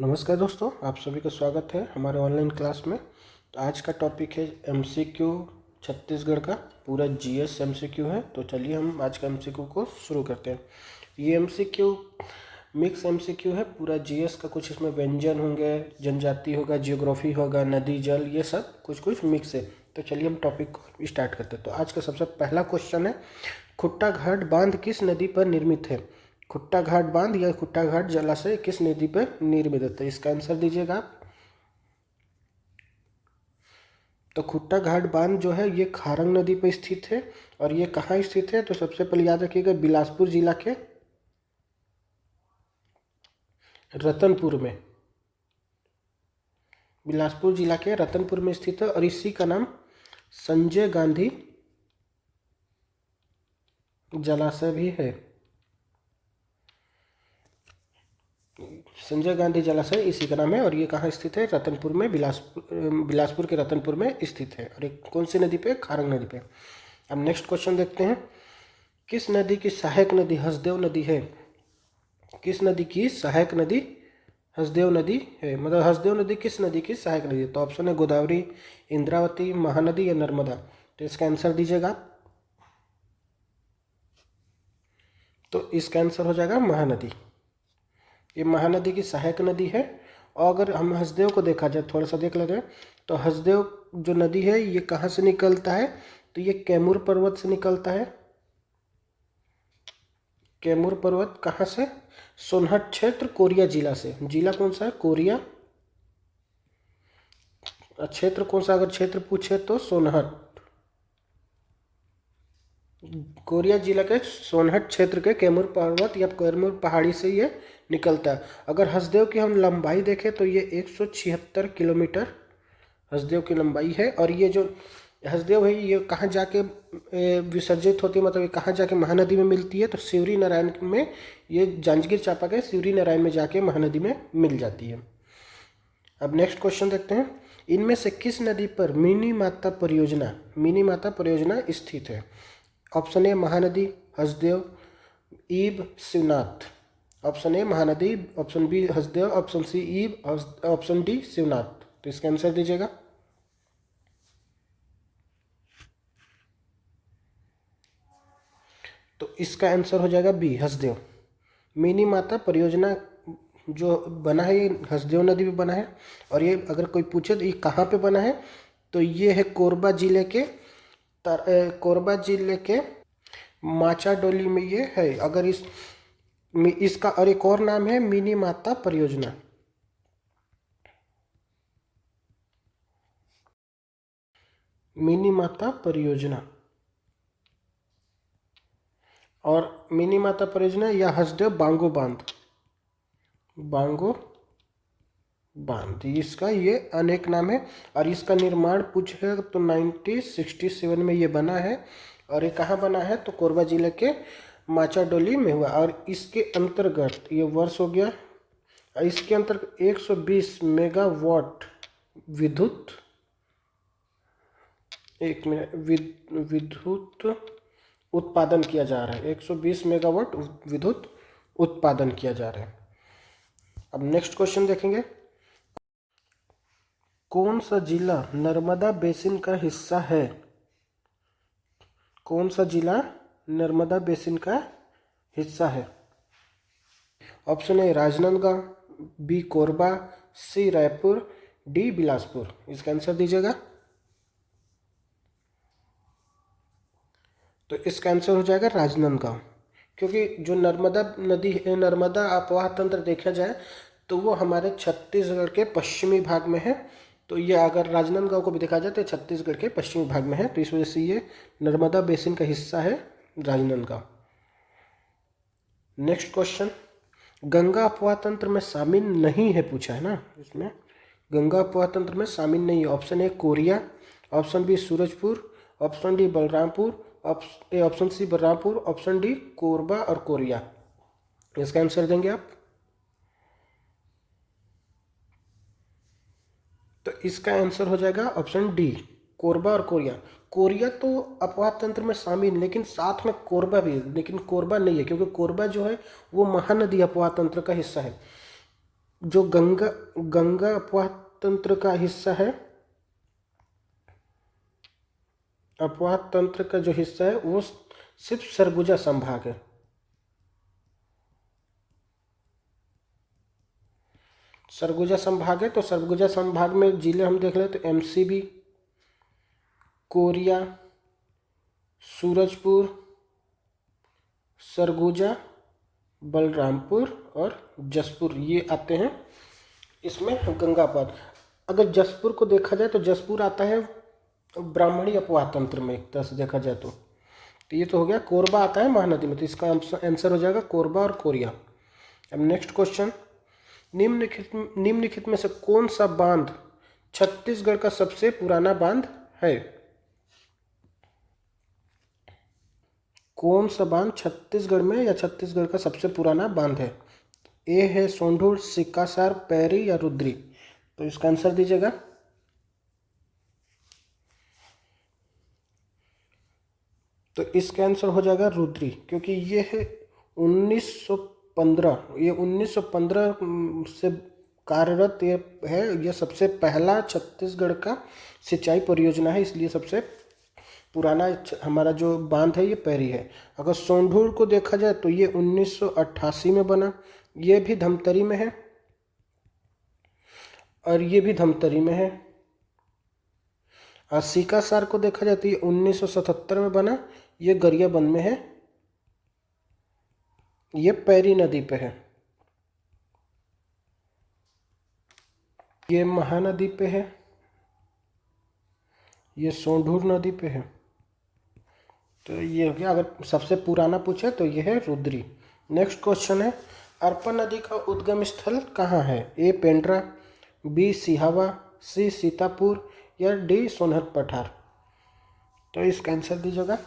नमस्कार दोस्तों, आप सभी का स्वागत है हमारे ऑनलाइन क्लास में। तो आज का टॉपिक है एमसीक्यू छत्तीसगढ़ का पूरा जीएस एमसीक्यू है। तो चलिए हम आज का एमसीक्यू को शुरू करते हैं। ये एमसीक्यू मिक्स एमसीक्यू है, पूरा जीएस का कुछ इसमें व्यंजन होंगे, जनजाति होगा, जियोग्राफी होगा, नदी जल, ये सब कुछ कुछ मिक्स है। तो चलिए हम टॉपिक को स्टार्ट करते हैं। तो आज का सबसे पहला क्वेश्चन है, खुट्टा घाट बांध किस नदी पर निर्मित है? खुट्टा घाट बांध या खुट्टा घाट जलाशय किस नदी पर निर्मित है? इसका आंसर दीजिएगा आप। तो खुट्टा घाट बांध जो है ये खारंग नदी पर स्थित है। और ये कहाँ स्थित है? तो सबसे पहले याद रखिएगा, बिलासपुर जिला के रतनपुर में, बिलासपुर जिला के रतनपुर में स्थित है। और इसी का नाम संजय गांधी जलाशय भी है। संजय गांधी जलाशय इसी का नाम है। और ये कहाँ स्थित है? रतनपुर में, बिलासपुर के रतनपुर में स्थित है। और एक कौन सी नदी पे? खारंग नदी पे। अब नेक्स्ट क्वेश्चन देखते हैं, किस नदी की सहायक नदी हसदेव नदी है? किस नदी की सहायक नदी हसदेव नदी है? मतलब हसदेव नदी किस नदी की सहायक नदी है? तो ऑप्शन है गोदावरी, इंद्रावती, महानदी या नर्मदा। तो इसका आंसर दीजिएगा। तो इसका आंसर हो जाएगा महानदी। ये महानदी की सहायक नदी है। और अगर हम हसदेव को देखा जाए, थोड़ा सा देख लेते हैं, तो हसदेव जो नदी है ये कहाँ से निकलता है? तो ये कैमूर पर्वत से निकलता है। कैमूर पर्वत कहाँ से? सोनहट क्षेत्र, कोरिया जिला से। जिला कौन सा है? कोरिया। क्षेत्र कौन सा? अगर क्षेत्र पूछे तो सोनहट, कोरिया जिला के सोनहट क्षेत्र के कैमूर पर्वत या कैमूर पहाड़ी से ये निकलता है। अगर हसदेव की हम लंबाई देखें तो ये 176 किलोमीटर हसदेव की लंबाई है। और ये जो हसदेव है ये कहाँ जाके विसर्जित होती है, मतलब ये कहाँ जाके महानदी में मिलती है? तो शिवरी नारायण में, ये जांजगीर चांपा के शिवरी नारायण में जाके महानदी में मिल जाती है। अब नेक्स्ट क्वेश्चन देखते हैं, इनमें से किस नदी पर मिनी माता परियोजना स्थित है? Option A Mahanadi, Hasdeo, Ib, Shivnath. Option A Mahanadi, option B Hasdeo, option C Ib, option D Shivnath. तो इसका आंसर दीजिएगा। तो इसका आंसर हो जाएगा बी, हसदेव। मिनी माता परियोजना जो बना है ये हसदेव नदी पे बना है। और ये अगर कोई पूछे तो ये कहाँ पे बना है, तो ये है कोरबा जिले के माचाडोली में ये है। अगर इसका और एक और नाम है मिनी माता परियोजना। मिनी माता परियोजना और मिनी माता परियोजना या हसदेव बांगो बांध, इसका ये अनेक नाम है। और इसका निर्माण पूछे तो 1967 में ये बना है। और ये कहाँ बना है? तो कोरबा जिले के माचाडोली में हुआ। और इसके अंतर्गत ये वर्ष हो गया, इसके अंतर्गत 120 मेगावाट विद्युत, विद्युत उत्पादन किया जा रहा है। 120 मेगावाट विद्युत उत्पादन किया जा रहा है। अब नेक्स्ट क्वेश्चन देखेंगे, कौन सा जिला नर्मदा बेसिन का हिस्सा है? कौन सा जिला नर्मदा बेसिन का हिस्सा है? Option A Rajnandgaon, B Korba, C Raipur, D Bilaspur. इसका आंसर दीजिएगा। तो इसका आंसर हो जाएगा राजनांदगांव। क्योंकि जो नर्मदा नदी है, नर्मदा अपवाह तंत्र देखा जाए तो वो हमारे छत्तीसगढ़ के पश्चिमी भाग में है। तो ये अगर राजनांदगांव को भी देखा जाए तो छत्तीसगढ़ के पश्चिमी भाग में है। तो इस वजह से ये नर्मदा बेसिन का हिस्सा है राजनांदगांव। नेक्स्ट क्वेश्चन, गंगा अपवाह तंत्र में शामिल नहीं है पूछा है ना इसमें। गंगा अपवाह तंत्र में शामिल नहीं है। Option A Koriya, option B Surajpur, option D Balrampur, option C Balrampur, option D Korba और कोरिया। इसका आंसर देंगे आप। तो इसका आंसर हो जाएगा ऑप्शन डी, कोरबा और कोरिया। कोरिया तो अपवाह तंत्र में शामिल, लेकिन साथ में कोरबा भी है, लेकिन कोरबा नहीं है क्योंकि कोरबा जो है वो महानदी अपवाह तंत्र का हिस्सा है। जो गंगा गंगा अपवाह तंत्र का हिस्सा है, अपवाह तंत्र का जो हिस्सा है वो सिर्फ सरगुजा संभाग है। सरगुजा संभाग है, तो सरगुजा संभाग में जिले हम देख लें तो एमसीबी, कोरिया, सूरजपुर, सरगुजा, बलरामपुर और जसपुर, ये आते हैं इसमें गंगापात। अगर जसपुर को देखा जाए तो जसपुर आता है ब्राह्मणी अपवाह तंत्र में, एक तरह से देखा जाए तो ये तो हो गया। कोरबा आता है महानदी में, तो इसका आंसर हो जाएगा कोरबा और कोरिया। अब नेक्स्ट क्वेश्चन, निम्नलिखित में से कौन सा बांध छत्तीसगढ़ का सबसे पुराना बांध है? कौन सा बांध छत्तीसगढ़ में या छत्तीसगढ़ का सबसे पुराना बांध है? ए है सोंढूर, सिक्कासार, पैरी या रुद्री। तो इसका आंसर दीजिएगा। तो इसका आंसर हो जाएगा रुद्री, क्योंकि ये है 1915, ये 1915 से कार्यरत ये है। ये सबसे पहला छत्तीसगढ़ का सिंचाई परियोजना है, इसलिए सबसे पुराना हमारा जो बांध है ये पैरी है। अगर सोंढूर को देखा जाए तो ये 1988 में बना, ये भी धमतरी में है और ये भी धमतरी में है। और सिकासार को देखा जाए तो ये 1977 में बना, ये गरियाबंद में है, ये पैरी नदी पे है। ये महानदी पे है, ये सोंढूर नदी पे है। तो ये हो गया। अगर सबसे पुराना पूछे तो ये है रुद्री। नेक्स्ट क्वेश्चन है, अरपा नदी का उद्गम स्थल कहाँ है? ए पेंड्रा, बी सिहावा, सी सीतापुर या डी सोनहत पठार। तो इसका आंसर दीजिएगा।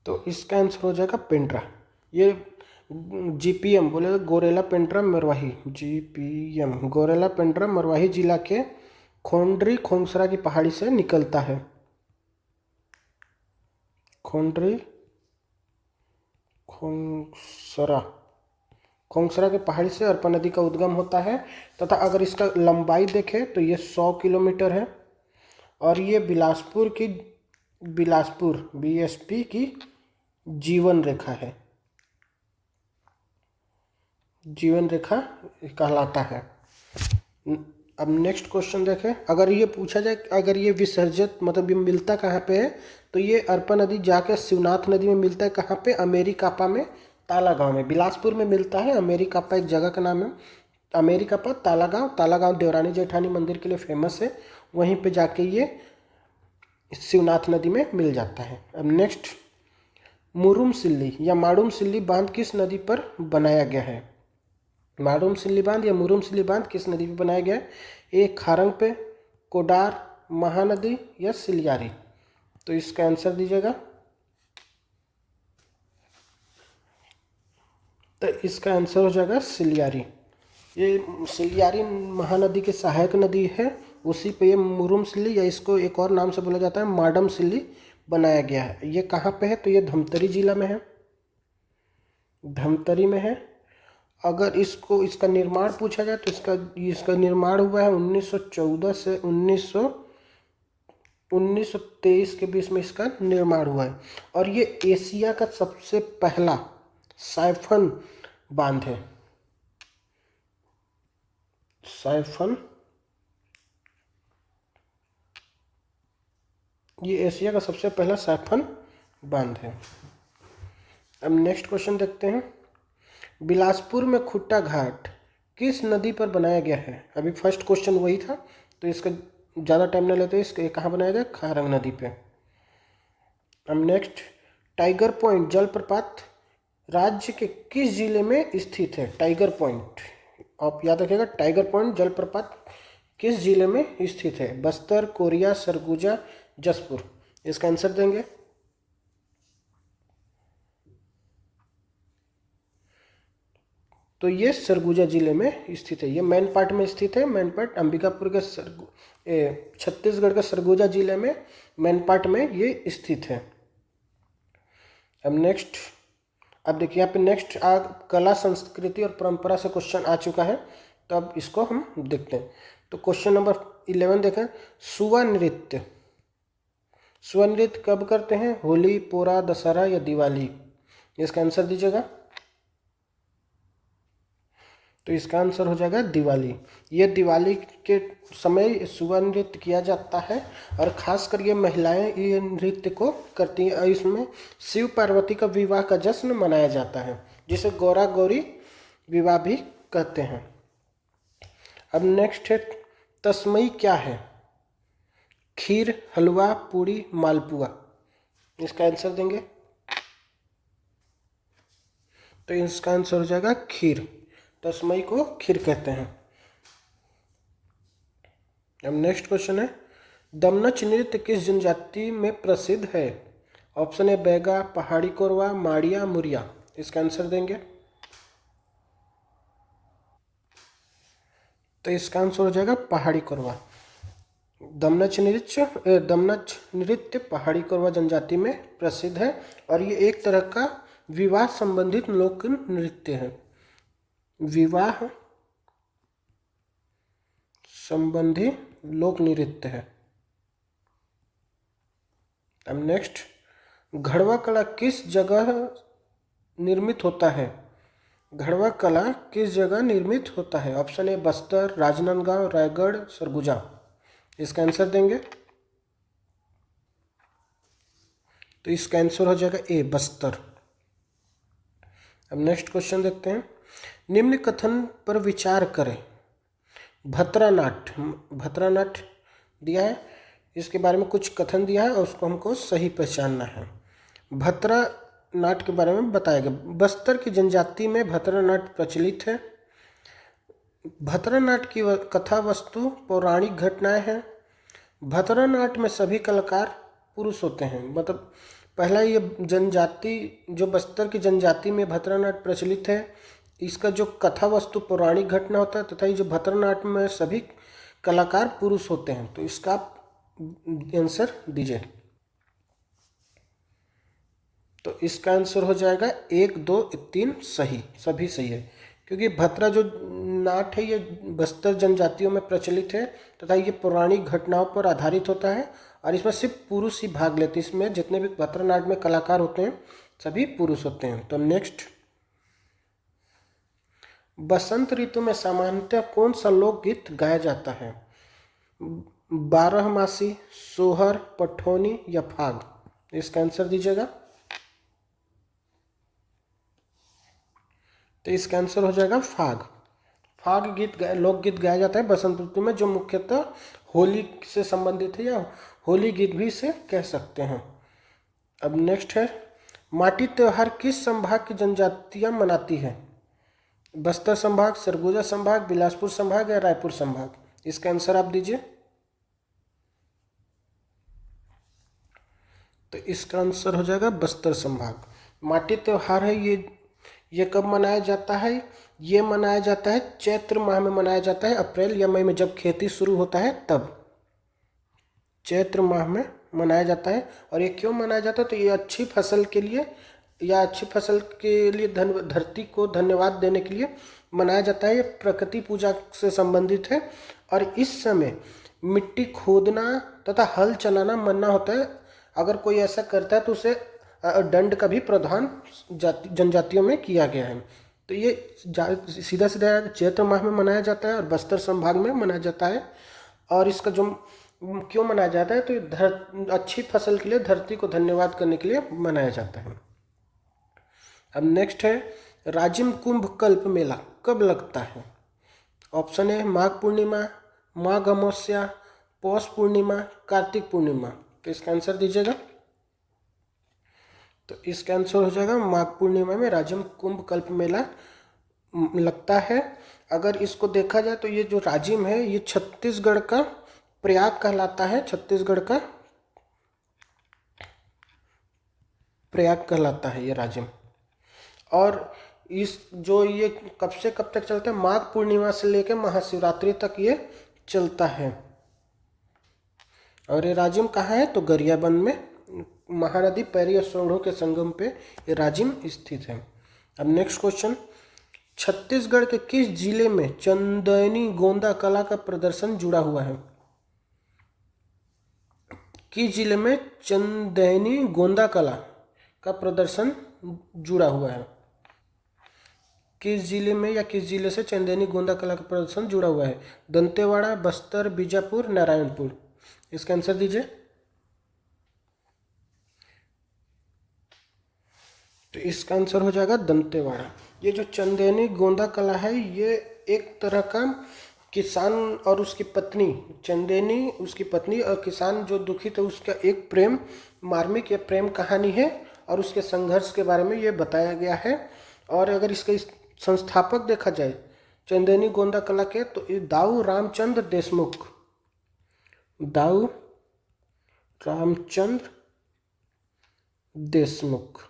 तो इसका आंसर हो जाएगा पेंड्रा। ये जीपीएम बोले तो गोरेला पेंड्रा मरवाही, जीपीएम गोरेला पेंड्रा मरवाही जिला के खोंडरी खोंगसरा की पहाड़ी से निकलता है। खोंडरी खोंगसरा के पहाड़ी से अरपा नदी का उद्गम होता है, तथा अगर इसका लंबाई देखें तो ये 100 किलोमीटर है और ये बिलासपुर बीएसपी की जीवन रेखा है, जीवन रेखा कहलाता है। अब नेक्स्ट क्वेश्चन देखें, अगर ये पूछा जाए अगर ये विसर्जित मतलब ये मिलता कहाँ पे है, तो ये अरपा नदी जाके शिवनाथ नदी में मिलता है। कहाँ पे? अमेरिकापा में, तालागांव में। बिलासपुर में मिलता है, अमेरिकापा एक जगह का नाम है। अमेरिकापा, तालागांव देवरानी जेठानी मंदिर के लिए फेमस है, वहीं पे जाके ये शिवनाथ नदी में मिल जाता है। अब नेक्स्ट, मुरुम सिल्ली या माडूम सिल्ली बांध किस नदी पर बनाया गया है? माडूम सिल्ली बांध या मुरुम सिल्ली बांध किस नदी पे बनाया गया है? ए खारंग पे, कोडार, महानदी या सिलियारी। तो इसका आंसर दीजिएगा। तो इसका आंसर हो जाएगा सिलियारी। ये सिलियारी महानदी की सहायक नदी है, उसी पे ये मुरुम सिल्ली या इसको एक और नाम से बोला जाता है माडम सिल्ली बनाया गया है। ये कहाँ पे है? तो ये धमतरी जिला में है, धमतरी में है। अगर इसका निर्माण पूछा जाए तो इसका निर्माण हुआ है 1914 से 1923 के बीच में इसका निर्माण हुआ है। और ये एशिया का सबसे पहला साइफन बांध है। साइफन, ये एशिया का सबसे पहला साइफन बांध है। अब नेक्स्ट क्वेश्चन देखते हैं, बिलासपुर में खुट्टा घाट किस नदी पर बनाया गया है? अभी फर्स्ट क्वेश्चन वही था, तो इसका ज़्यादा टाइम नहीं लेते, इसका कहाँ बनाया गया? खारंग नदी पे। अब नेक्स्ट, टाइगर पॉइंट जलप्रपात राज्य के किस जिले में स्थित है? टाइगर पॉइंट, आप याद रखिएगा, टाइगर पॉइंट जलप्रपात किस जिले में स्थित है? बस्तर, कोरिया, सरगुजा, जसपुर। इसका आंसर देंगे। तो ये सरगुजा जिले में स्थित है, ये मेन पार्ट में स्थित है। मेन पार्ट अंबिकापुर के छत्तीसगढ़ के सरगुजा जिले में मेन पार्ट में ये स्थित है। अब नेक्स्ट, अब देखिए यहाँ पे नेक्स्ट कला संस्कृति और परंपरा से क्वेश्चन आ चुका है, तो अब इसको हम देखते हैं। तो क्वेश्चन नंबर 11 देखें, सुवा नृत्य। सुवा नृत्य कब करते हैं? होली, पोरा, दशहरा या दिवाली? इसका आंसर दीजिएगा। तो इसका आंसर हो जाएगा दिवाली। ये दिवाली के समय सुवा नृत्य किया जाता है और खासकर ये महिलाएं ये नृत्य को करती हैं। इसमें शिव पार्वती का विवाह का जश्न मनाया जाता है, जिसे गौरा गौरी विवाह भी कहते हैं। अब नेक्स्ट है, तस्मई क्या है? खीर, हलवा, पूड़ी, मालपुआ? इसका आंसर देंगे। तो इसका आंसर हो जाएगा खीर। तस्मई को खीर कहते हैं। अब नेक्स्ट क्वेश्चन है, दमनच नृत्य किस जनजाति में प्रसिद्ध है? ऑप्शन है बैगा, पहाड़ी कोरवा, माड़िया, मुरिया? इसका आंसर देंगे। तो इसका आंसर हो जाएगा पहाड़ी कोरवा। दमनच नृत्य पहाड़ी कोरवा जनजाति में प्रसिद्ध है और ये एक तरह का विवाह संबंधित लोक नृत्य है। विवाह संबंधी लोक नृत्य है। अब नेक्स्ट, घड़वा कला किस जगह निर्मित होता है? घड़वा कला किस जगह निर्मित होता है? ऑप्शन ए बस्तर, राजनांदगांव, रायगढ़, सरगुजा? इसका आंसर देंगे। तो इसका आंसर हो जाएगा ए बस्तर। अब नेक्स्ट क्वेश्चन देखते हैं, निम्न कथन पर विचार करें। भतरानाट्य दिया है, इसके बारे में कुछ कथन दिया है और उसको हमको सही पहचानना है। भतरानाट्य के बारे में बताया गया, बस्तर की जनजाति में भतरानाट्य प्रचलित है। भतरानाट्य की कथा वस्तु पौराणिक घटनाएं हैं। भतरानाट्य में सभी कलाकार पुरुष होते हैं। मतलब पहला ये जनजाति जो बस्तर की जनजाति में भतरानाट्य प्रचलित है, इसका जो कथा वस्तु पौराणिक घटना होता है तथा ये जो भतरानाट्य में सभी कलाकार पुरुष होते हैं। तो इसका आंसर दीजिए। तो इसका आंसर हो जाएगा 1, 2, 3 सही, सभी सही है, क्योंकि भतरा जो नाट है ये बस्तर जनजातियों में प्रचलित है तथा ये पौराणिक घटनाओं पर आधारित होता है और इसमें सिर्फ पुरुष ही भाग लेते हैं। इसमें जितने भी भतरा नाट में कलाकार होते हैं सभी पुरुष होते हैं। तो नेक्स्ट, बसंत ऋतु में सामान्यतः कौन सा लोकगीत गाया जाता है? बारहमासी, सोहर, पठौनी या फाग? इसका आंसर दीजिएगा। तो इसका आंसर हो जाएगा फाग। फाग लोकगीत गाया जाता है बसंत ऋतु में, जो मुख्यतः होली से संबंधित है या होली गीत भी इसे कह सकते हैं। अब नेक्स्ट है, माटी त्योहार किस संभाग की जनजातियां मनाती है? बस्तर संभाग, सरगुजा संभाग, बिलासपुर संभाग या रायपुर संभाग? इसका आंसर आप दीजिए। तो इसका आंसर हो जाएगा बस्तर संभाग। माटी त्योहार है ये कब मनाया जाता है? ये मनाया जाता है चैत्र माह में मनाया जाता है, अप्रैल या मई में जब खेती शुरू होता है तब चैत्र माह में मनाया जाता है। और ये क्यों मनाया जाता है? तो ये अच्छी फसल के लिए या अच्छी फसल के लिए धरती को धन्यवाद देने के लिए मनाया जाता है। ये प्रकृति पूजा से संबंधित है और इस समय मिट्टी खोदना तथा हल चलाना मना होता है। अगर कोई ऐसा करता है तो उसे दंड का भी प्रावधान जनजातियों में किया गया है। तो ये सीधा सीधा चैत्र माह में मनाया जाता है और बस्तर संभाग में मनाया जाता है। और इसका जो क्यों मनाया जाता है तो अच्छी फसल के लिए धरती को धन्यवाद करने के लिए मनाया जाता है। अब नेक्स्ट है, राजिम कुंभ कल्प मेला कब लगता है? ऑप्शन है माघ पूर्णिमा, माघ अमावस्या, पौष पूर्णिमा, कार्तिक पूर्णिमा? तो इसका आंसर दीजिएगा। तो इसका आंसर हो जाएगा माघ पूर्णिमा में राजिम कुंभ कल्प मेला लगता है। अगर इसको देखा जाए तो ये जो राजिम है ये छत्तीसगढ़ का प्रयाग कहलाता है। छत्तीसगढ़ का प्रयाग कहलाता है ये राजिम। और इस जो ये कब से कब तक चलता है? माघ पूर्णिमा से लेकर महाशिवरात्रि तक ये चलता है। और ये राजिम कहाँ है? तो गरियाबंद में, महानदी पैरी और सोढ़ो के संगम पे ये राजिम स्थित है। अब नेक्स्ट क्वेश्चन, छत्तीसगढ़ के किस जिले में चंदैनी गोंदा कला का प्रदर्शन जुड़ा हुआ है? किस जिले में चंदैनी गोंदा कला का प्रदर्शन जुड़ा हुआ है? किस जिले में या किस जिले से चंदैनी गोंदा कला का प्रदर्शन जुड़ा हुआ है? दंतेवाड़ा, बस्तर, बीजापुर, नारायणपुर। इसका आंसर दीजिए। तो इसका आंसर हो जाएगा दंतेवाड़ा। ये जो चंदैनी गोंदा कला है ये एक तरह का किसान और उसकी पत्नी, चंदैनी उसकी पत्नी और किसान जो दुखित है उसका एक प्रेम मार्मिक या प्रेम कहानी है और उसके संघर्ष के बारे में ये बताया गया है। और अगर इसके संस्थापक देखा जाए चंदैनी गोंदा कला के तो ये दाऊ रामचंद्र देशमुख, दाऊ रामचंद्र देशमुख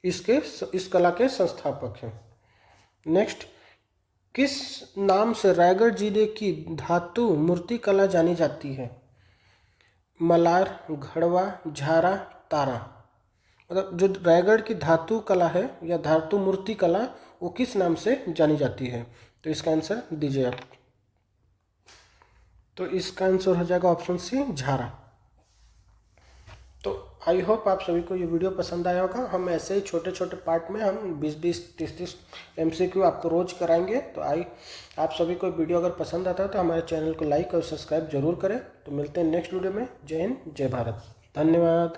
इस कला के संस्थापक हैं। नेक्स्ट, किस नाम से रायगढ़ जिले की धातु मूर्ति कला जानी जाती है? मलार, घड़वा, झारा, तारा। मतलब जो रायगढ़ की धातु कला है या धातु मूर्ति कला वो किस नाम से जानी जाती है? तो इसका आंसर दीजिए आप। तो इसका आंसर हो जाएगा ऑप्शन सी, झारा। तो आई होप आप सभी को ये वीडियो पसंद आया होगा। हम ऐसे ही छोटे छोटे पार्ट में हम 20-20, 30-30 MCQ आपको रोज कराएंगे। तो आप सभी को वीडियो अगर पसंद आता है तो हमारे चैनल को लाइक और सब्सक्राइब जरूर करें। तो मिलते हैं नेक्स्ट वीडियो में। जय हिंद, जय भारत, धन्यवाद।